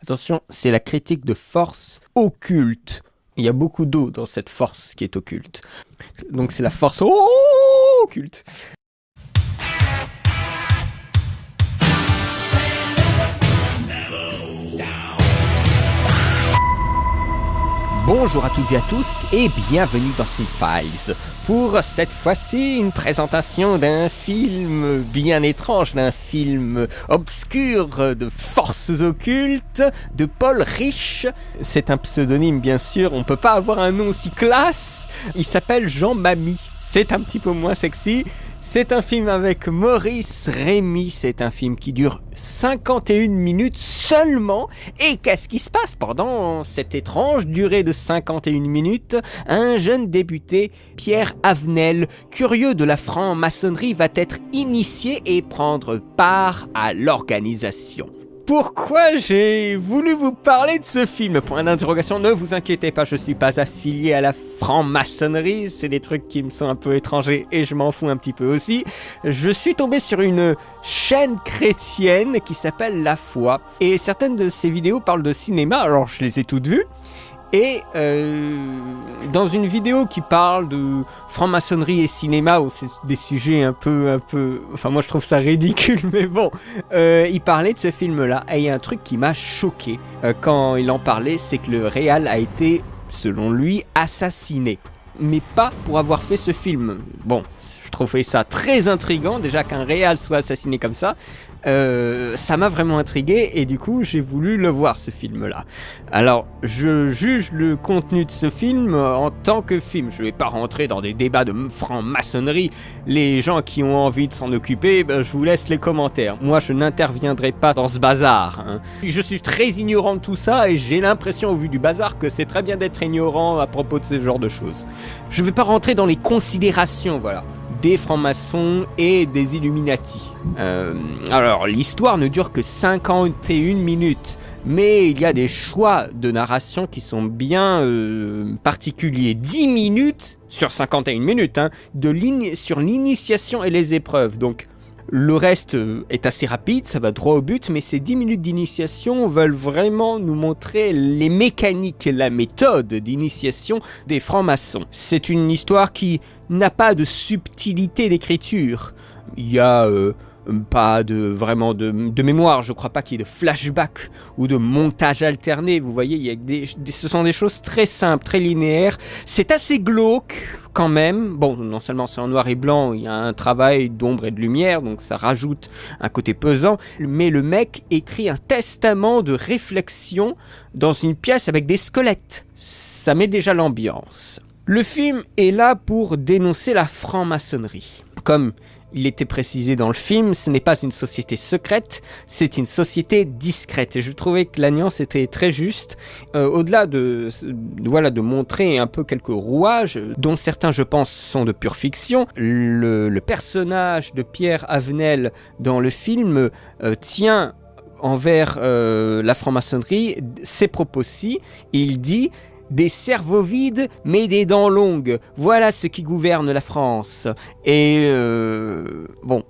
Attention, c'est la critique de force occulte. Il y a beaucoup d'eau dans cette force qui est occulte. Donc c'est la force occulte. Bonjour à toutes et à tous et bienvenue dans Cinefiles. Pour cette fois-ci, une présentation d'un film bien étrange, d'un film obscur de forces occultes de Paul Riche. C'est un pseudonyme bien sûr, on peut pas avoir un nom aussi classe. Il s'appelle Jean Mamie, c'est un petit peu moins sexy. C'est un film avec Maurice Rémy, c'est un film qui dure 51 minutes seulement. Et qu'est-ce qui se passe pendant cette étrange durée de 51 minutes ? Un jeune débuté, Pierre Avenel, curieux de la franc-maçonnerie, va être initié et prendre part à l'organisation. Pourquoi j'ai voulu vous parler de ce film ? Point d'interrogation, ne vous inquiétez pas, je suis pas affilié à la franc-maçonnerie, c'est des trucs qui me sont un peu étrangers et je m'en fous un petit peu aussi. Je suis tombé sur une chaîne chrétienne qui s'appelle La Foi et certaines de ces vidéos parlent de cinéma, alors je les ai toutes vues. Et dans une vidéo qui parle de franc-maçonnerie et cinéma, où c'est des sujets un peu... Enfin, moi je trouve ça ridicule, mais bon. Il parlait de ce film-là, et il y a un truc qui m'a choqué quand il en parlait, c'est que le réal a été, selon lui, assassiné. Mais pas pour avoir fait ce film. Bon, je trouvais ça très intriguant, déjà qu'un réal soit assassiné comme ça. Ça m'a vraiment intrigué et du coup j'ai voulu le voir ce film là. Alors je juge le contenu de ce film en tant que film. Je vais pas rentrer dans des débats de franc-maçonnerie. Les gens qui ont envie de s'en occuper, je vous laisse les commentaires. Moi je n'interviendrai pas dans ce bazar, hein. Je suis très ignorant de tout ça et j'ai l'impression au vu du bazar que c'est très bien d'être ignorant à propos de ce genre de choses. Je vais pas rentrer dans les considérations, voilà, des francs-maçons et des Illuminati. Alors, l'histoire ne dure que 51 minutes, mais il y a des choix de narration qui sont bien particuliers. 10 minutes sur 51 minutes, hein, sur l'initiation et les épreuves. Donc, le reste est assez rapide, ça va droit au but, mais ces 10 minutes d'initiation veulent vraiment nous montrer les mécaniques, la méthode d'initiation des francs-maçons. C'est une histoire qui n'a pas de subtilité d'écriture. Il y a pas vraiment de mémoire, je crois pas qu'il y ait de flashback ou de montage alterné, vous voyez, ce sont des choses très simples, très linéaires, c'est assez glauque quand même. Bon, non seulement c'est en noir et blanc, il y a un travail d'ombre et de lumière, donc ça rajoute un côté pesant, mais le mec écrit un testament de réflexion dans une pièce avec des squelettes, ça met déjà l'ambiance. Le film est là pour dénoncer la franc-maçonnerie. Comme il était précisé dans le film, ce n'est pas une société secrète, c'est une société discrète. Et je trouvais que la nuance était très juste. Au-delà de montrer un peu quelques rouages, dont certains, je pense, sont de pure fiction, le personnage de Pierre Avenel dans le film tient envers la franc-maçonnerie ses propos-ci. Il dit... Des cerveaux vides, mais des dents longues. Voilà ce qui gouverne la France. Et bon,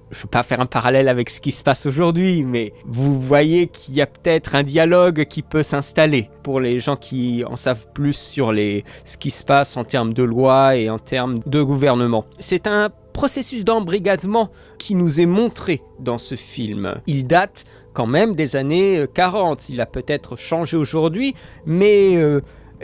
je ne veux pas faire un parallèle avec ce qui se passe aujourd'hui, mais vous voyez qu'il y a peut-être un dialogue qui peut s'installer pour les gens qui en savent plus sur ce qui se passe en termes de loi et en termes de gouvernement. C'est un processus d'embrigadement qui nous est montré dans ce film. Il date quand même des années 40. Il a peut-être changé aujourd'hui, mais...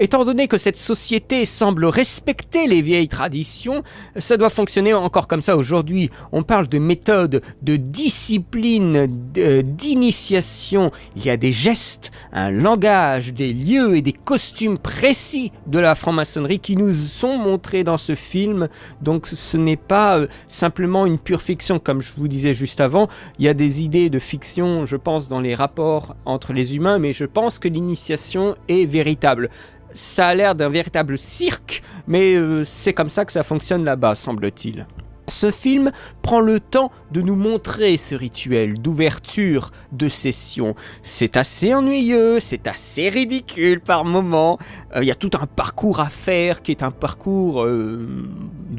étant donné que cette société semble respecter les vieilles traditions, ça doit fonctionner encore comme ça aujourd'hui. On parle de méthode, de discipline, d'initiation. Il y a des gestes, un langage, des lieux et des costumes précis de la franc-maçonnerie qui nous sont montrés dans ce film. Donc ce n'est pas simplement une pure fiction, comme je vous disais juste avant. Il y a des idées de fiction, je pense, dans les rapports entre les humains, mais je pense que l'initiation est véritable. Ça a l'air d'un véritable cirque, mais c'est comme ça que ça fonctionne là-bas, semble-t-il. Ce film prend le temps de nous montrer ce rituel d'ouverture de session. C'est assez ennuyeux, c'est assez ridicule par moments. Il y a tout un parcours à faire qui est un parcours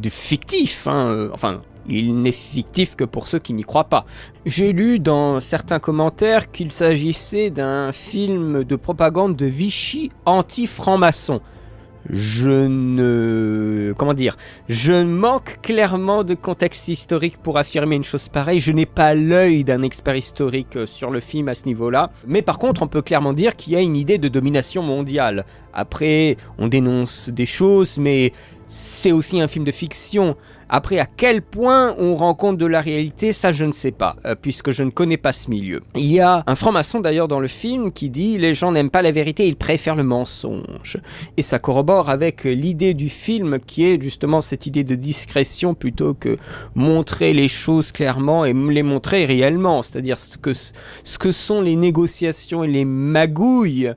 fictif, hein, enfin Il n'est fictif que pour ceux qui n'y croient pas. J'ai lu dans certains commentaires qu'il s'agissait d'un film de propagande de Vichy anti-franc-maçon. Je manque clairement de contexte historique pour affirmer une chose pareille. Je n'ai pas l'œil d'un expert historique sur le film à ce niveau-là. Mais par contre, on peut clairement dire qu'il y a une idée de domination mondiale. Après, on dénonce des choses, mais c'est aussi un film de fiction. Après, à quel point on rend compte de la réalité, ça je ne sais pas, puisque je ne connais pas ce milieu. Il y a un franc-maçon d'ailleurs dans le film qui dit « Les gens n'aiment pas la vérité, ils préfèrent le mensonge ». Et ça corrobore avec l'idée du film qui est justement cette idée de discrétion plutôt que montrer les choses clairement et les montrer réellement. C'est-à-dire ce que sont les négociations et les magouilles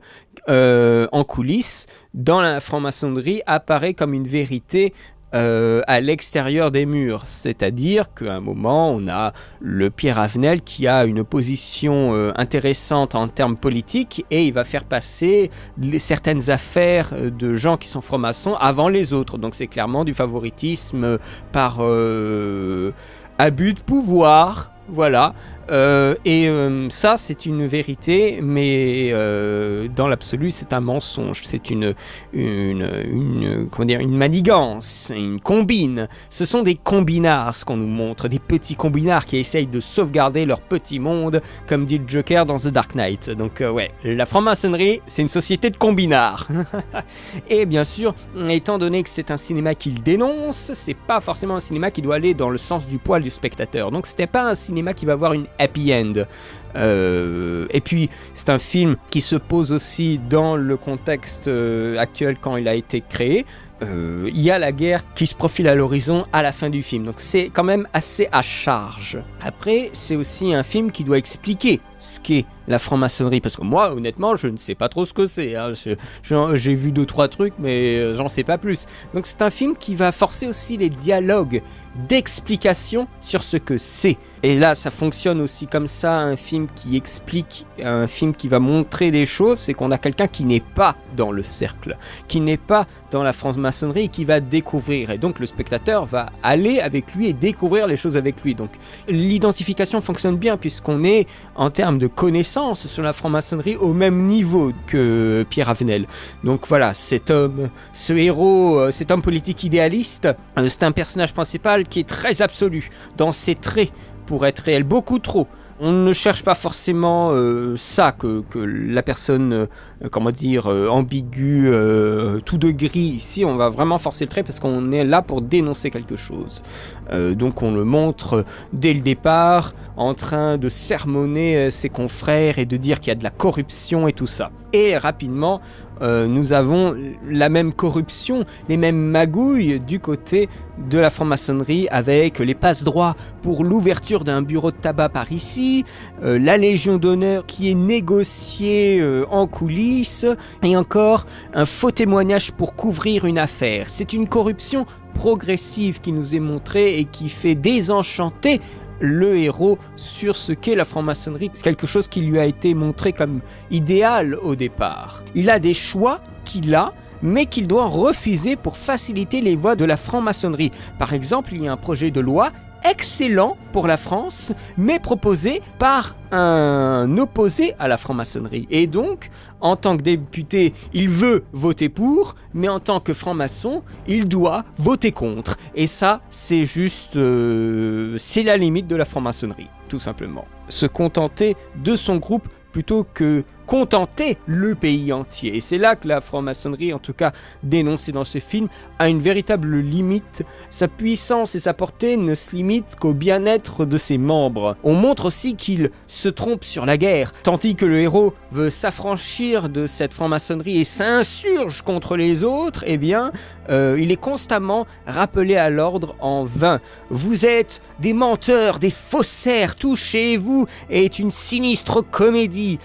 en coulisses dans la franc-maçonnerie apparaît comme une vérité à l'extérieur des murs, c'est-à-dire qu'à un moment on a le Pierre Avenel qui a une position intéressante en termes politiques et il va faire passer certaines affaires de gens qui sont francs-maçons avant les autres, donc c'est clairement du favoritisme par abus de pouvoir, voilà. Ça c'est une vérité, mais dans l'absolu c'est un mensonge, c'est une manigance, une combine. Ce sont des combinards ce qu'on nous montre, des petits combinards qui essayent de sauvegarder leur petit monde, comme dit le Joker dans The Dark Knight. Donc la franc-maçonnerie c'est une société de combinards. Et bien sûr, étant donné que c'est un cinéma qu'il dénonce, c'est pas forcément un cinéma qui doit aller dans le sens du poil du spectateur. Donc c'était pas un cinéma qui va avoir une happy end. Et puis c'est un film qui se pose aussi dans le contexte actuel quand il a été créé. Il y a la guerre qui se profile à l'horizon à la fin du film, donc c'est quand même assez à charge. Après, c'est aussi un film qui doit expliquer ce qu'est la franc-maçonnerie, parce que moi, honnêtement, je ne sais pas trop ce que c'est, hein. J'ai vu 2-3 trucs, mais j'en sais pas plus. Donc c'est un film qui va forcer aussi les dialogues d'explication sur ce que c'est. Et là, ça fonctionne aussi comme ça, un film qui explique, un film qui va montrer les choses, c'est qu'on a quelqu'un qui n'est pas dans le cercle, qui n'est pas dans la franc-maçonnerie et qui va découvrir. Et donc le spectateur va aller avec lui et découvrir les choses avec lui. Donc l'identification fonctionne bien puisqu'on est, en termes de connaissances sur la franc-maçonnerie, au même niveau que Pierre Avenel. Donc voilà, cet homme, ce héros, cet homme politique idéaliste, c'est un personnage principal qui est très absolu dans ses traits, pour être réel, beaucoup trop. On ne cherche pas forcément ça, que la personne, ambiguë, tout de gris. Ici, on va vraiment forcer le trait parce qu'on est là pour dénoncer quelque chose. Donc on le montre dès le départ, en train de sermonner ses confrères et de dire qu'il y a de la corruption et tout ça. Et rapidement, nous avons la même corruption, les mêmes magouilles du côté de la franc-maçonnerie avec les passe-droits pour l'ouverture d'un bureau de tabac par ici, la Légion d'honneur qui est négociée en coulisses et encore un faux témoignage pour couvrir une affaire. C'est une corruption progressive qui nous est montrée et qui fait désenchanter le héros sur ce qu'est la franc-maçonnerie. C'est quelque chose qui lui a été montré comme idéal au départ. Il a des choix qu'il a, mais qu'il doit refuser pour faciliter les voies de la franc-maçonnerie. Par exemple, il y a un projet de loi excellent pour la France, mais proposé par un opposé à la franc-maçonnerie. Et donc, en tant que député, il veut voter pour, mais en tant que franc-maçon, il doit voter contre. Et ça, c'est juste... c'est la limite de la franc-maçonnerie, tout simplement. Se contenter de son groupe plutôt que contenter le pays entier. Et c'est là que la franc-maçonnerie, en tout cas dénoncée dans ce film, a une véritable limite. Sa puissance et sa portée ne se limitent qu'au bien-être de ses membres. On montre aussi qu'il se trompe sur la guerre, tandis que le héros veut s'affranchir de cette franc-maçonnerie et s'insurge contre les autres, eh bien, il est constamment rappelé à l'ordre en vain. Vous êtes des menteurs, des faussaires, tout chez vous est une sinistre comédie.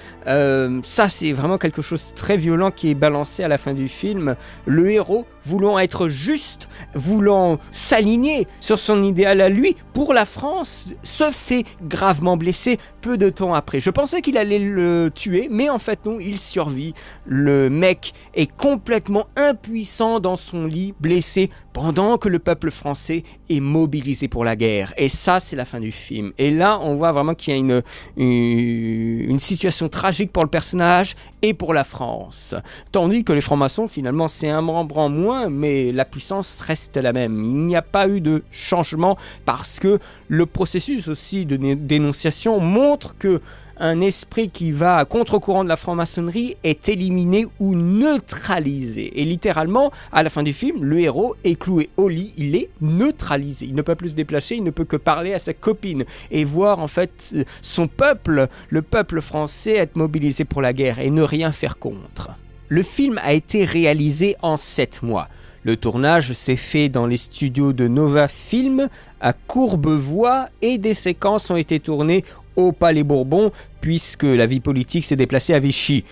Ça, c'est vraiment quelque chose de très violent qui est balancé à la fin du film. Le héros, voulant être juste, voulant s'aligner sur son idéal à lui, pour la France, se fait gravement blesser peu de temps après. Je pensais qu'il allait le tuer, mais en fait non, il survit. Le mec est complètement impuissant dans son lit, blessé, pendant que le peuple français est mobilisé pour la guerre. Et ça, c'est la fin du film. Et là, on voit vraiment qu'il y a une situation tragique pour le personnage et pour la France. Tandis que les francs-maçons, finalement, c'est un membre en moins, mais la puissance reste la même. Il n'y a pas eu de changement parce que le processus aussi de dénonciation montre que un esprit qui va à contre-courant de la franc-maçonnerie est éliminé ou neutralisé. Et littéralement, à la fin du film, le héros est cloué au lit, il est neutralisé. Il ne peut plus se déplacer, il ne peut que parler à sa copine et voir en fait son peuple, le peuple français, être mobilisé pour la guerre et ne rien faire contre. Le film a été réalisé en 7 mois. Le tournage s'est fait dans les studios de Nova Film à Courbevoie et des séquences ont été tournées au Palais Bourbon puisque la vie politique s'est déplacée à Vichy.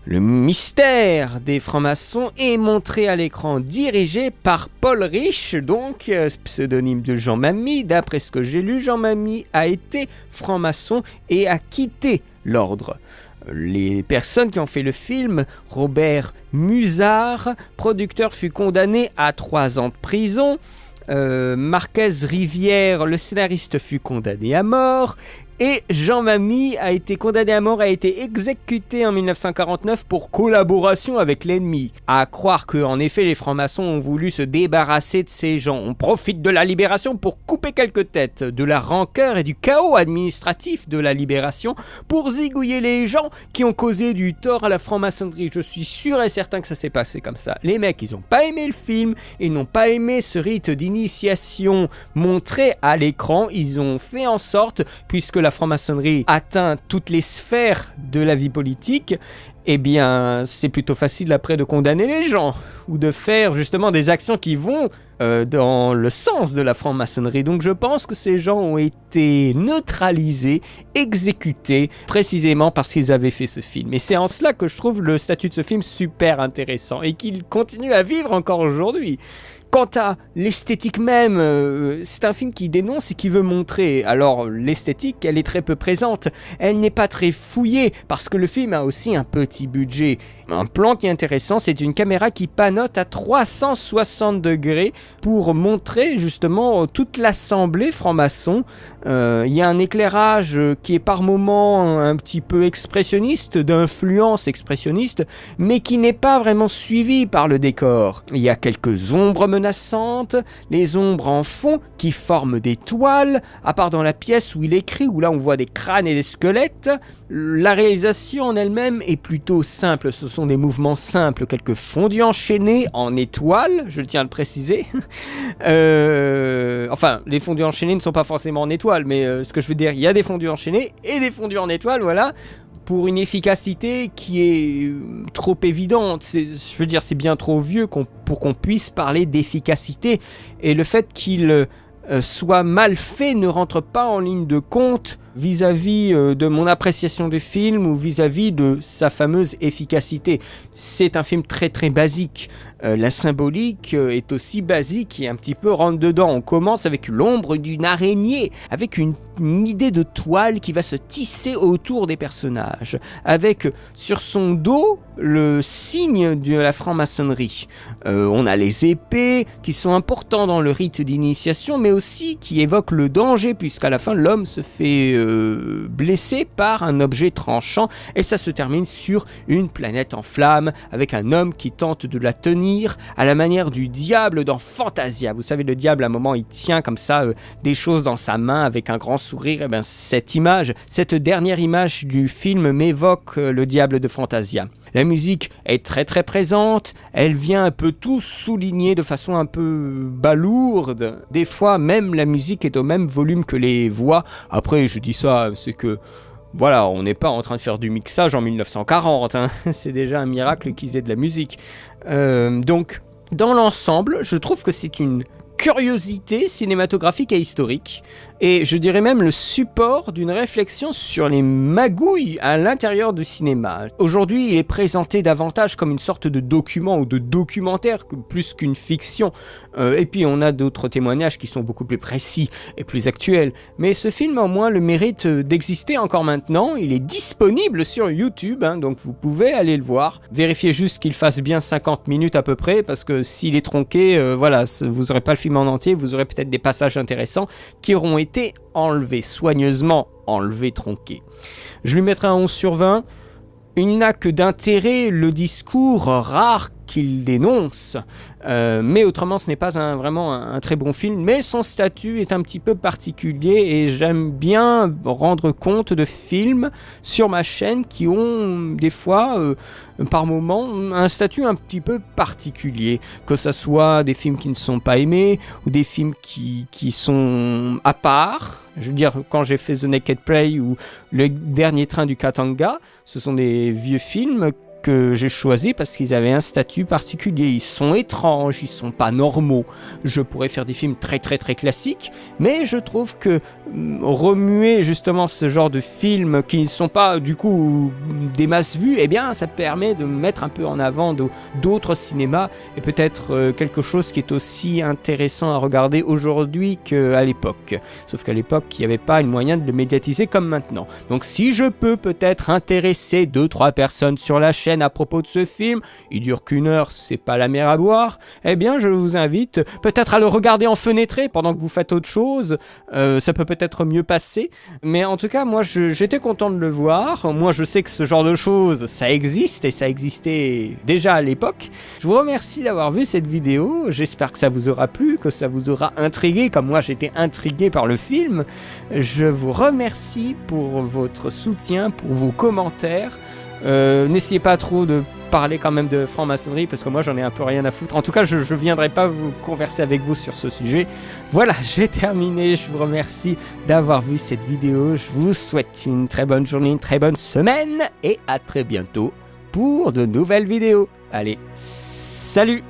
Le mystère des francs-maçons est montré à l'écran, dirigé par Paul Riche, donc pseudonyme de Jean Mamie. D'après ce que j'ai lu, Jean Mamie a été franc-maçon et a quitté l'ordre. Les personnes qui ont fait le film, Robert Musard, producteur, fut condamné à 3 ans de prison. Marquez Rivière, le scénariste, fut condamné à mort. Et Jean Mamie a été condamné à mort, a été exécuté en 1949 pour collaboration avec l'ennemi. À croire que, en effet, les francs-maçons ont voulu se débarrasser de ces gens. On profite de la libération pour couper quelques têtes, de la rancœur et du chaos administratif de la libération pour zigouiller les gens qui ont causé du tort à la franc-maçonnerie. Je suis sûr et certain que ça s'est passé comme ça. Les mecs, ils n'ont pas aimé le film, ils n'ont pas aimé ce rite d'initiation montré à l'écran. Ils ont fait en sorte, puisque la franc-maçonnerie atteint toutes les sphères de la vie politique, eh bien, c'est plutôt facile après de condamner les gens ou de faire justement des actions qui vont dans le sens de la franc-maçonnerie. Donc je pense que ces gens ont été neutralisés, exécutés, précisément parce qu'ils avaient fait ce film. Et c'est en cela que je trouve le statut de ce film super intéressant et qu'il continue à vivre encore aujourd'hui. Quant à l'esthétique même, c'est un film qui dénonce et qui veut montrer. Alors l'esthétique, elle est très peu présente. Elle n'est pas très fouillée parce que le film a aussi un petit budget. Un plan qui est intéressant, c'est une caméra qui panote à 360 degrés pour montrer justement toute l'assemblée franc-maçon. Il y a un éclairage qui est par moments un petit peu expressionniste, d'influence expressionniste, mais qui n'est pas vraiment suivi par le décor. Il y a quelques ombres menaçantes, les ombres en fond qui forment des toiles, à part dans la pièce où il écrit, où là on voit des crânes et des squelettes. La réalisation en elle-même est plutôt simple, ce sont des mouvements simples, quelques fondus enchaînés en étoiles, je tiens à le préciser. Enfin, les fondus enchaînés ne sont pas forcément en étoiles, mais ce que je veux dire, il y a des fondus enchaînés et des fondus en étoiles, voilà, pour une efficacité qui est trop évidente. Je veux dire, c'est bien trop vieux pour qu'on puisse parler d'efficacité, et le fait qu'il soit mal fait ne rentre pas en ligne de compte vis-à-vis de mon appréciation du film ou vis-à-vis de sa fameuse efficacité. C'est un film très très basique. La symbolique est aussi basique et un petit peu rentre dedans. On commence avec l'ombre d'une araignée, avec une idée de toile qui va se tisser autour des personnages, avec sur son dos le signe de la franc-maçonnerie. On a les épées qui sont importants dans le rite d'initiation, mais aussi qui évoquent le danger, puisqu'à la fin l'homme se fait blessé par un objet tranchant, et ça se termine sur une planète en flammes avec un homme qui tente de la tenir à la manière du diable dans Fantasia. Vous savez, le diable, à un moment, il tient comme ça des choses dans sa main avec un grand sourire. Et bien, cette image, cette dernière image du film m'évoque le diable de Fantasia. La musique est très très présente, elle vient un peu tout souligner de façon un peu balourde. Des fois, même la musique est au même volume que les voix. Après, je dis ça, c'est que voilà, on n'est pas en train de faire du mixage en 1940, hein. C'est déjà un miracle qu'ils aient de la musique. Donc, dans l'ensemble, je trouve que c'est une curiosité cinématographique et historique, et je dirais même le support d'une réflexion sur les magouilles à l'intérieur du cinéma. Aujourd'hui, il est présenté davantage comme une sorte de document ou de documentaire, plus qu'une fiction, et puis on a d'autres témoignages qui sont beaucoup plus précis et plus actuels, mais ce film a au moins le mérite d'exister encore maintenant. Il est disponible sur YouTube, donc vous pouvez aller le voir. Vérifiez juste qu'il fasse bien 50 minutes à peu près, parce que s'il est tronqué, voilà, vous n'aurez pas le film en entier, vous aurez peut-être des passages intéressants qui auront été enlevés, soigneusement enlevés, tronqués. Je lui mettrai un 11 sur 20. Il n'a que d'intérêt le discours rare qu'il dénonce, mais autrement ce n'est pas vraiment un très bon film, mais son statut est un petit peu particulier et j'aime bien rendre compte de films sur ma chaîne qui ont des fois, par moment, un statut un petit peu particulier, que ce soit des films qui ne sont pas aimés ou des films qui sont à part. Je veux dire, quand j'ai fait The Naked Prey ou Le Dernier Train du Katanga, ce sont des vieux films que j'ai choisi parce qu'ils avaient un statut particulier. Ils sont étranges, ils sont pas normaux. Je pourrais faire des films très très très classiques, mais je trouve que remuer justement ce genre de films qui ne sont pas du coup des masses vues, eh bien ça permet de mettre un peu en avant d'autres cinémas et peut-être quelque chose qui est aussi intéressant à regarder aujourd'hui qu'à l'époque. Sauf qu'à l'époque, il n'y avait pas une moyen de le médiatiser comme maintenant. Donc si je peux peut-être intéresser 2-3 personnes sur la chaîne à propos de ce film, il dure qu'1 heure, c'est pas la mer à boire, eh bien je vous invite peut-être à le regarder en fenêtré pendant que vous faites autre chose, ça peut peut-être mieux passer, mais en tout cas moi j'étais content de le voir. Moi je sais que ce genre de choses ça existe et ça existait déjà à l'époque. Je vous remercie d'avoir vu cette vidéo, j'espère que ça vous aura plu, que ça vous aura intrigué comme moi j'étais intrigué par le film. Je vous remercie pour votre soutien, pour vos commentaires. N'essayez pas trop de parler quand même de franc-maçonnerie parce que moi j'en ai un peu rien à foutre. En tout cas je viendrai pas vous converser avec vous sur ce sujet. Voilà, j'ai terminé, je vous remercie d'avoir vu cette vidéo. Je vous souhaite une très bonne journée, une très bonne semaine et à très bientôt pour de nouvelles vidéos. Allez, salut!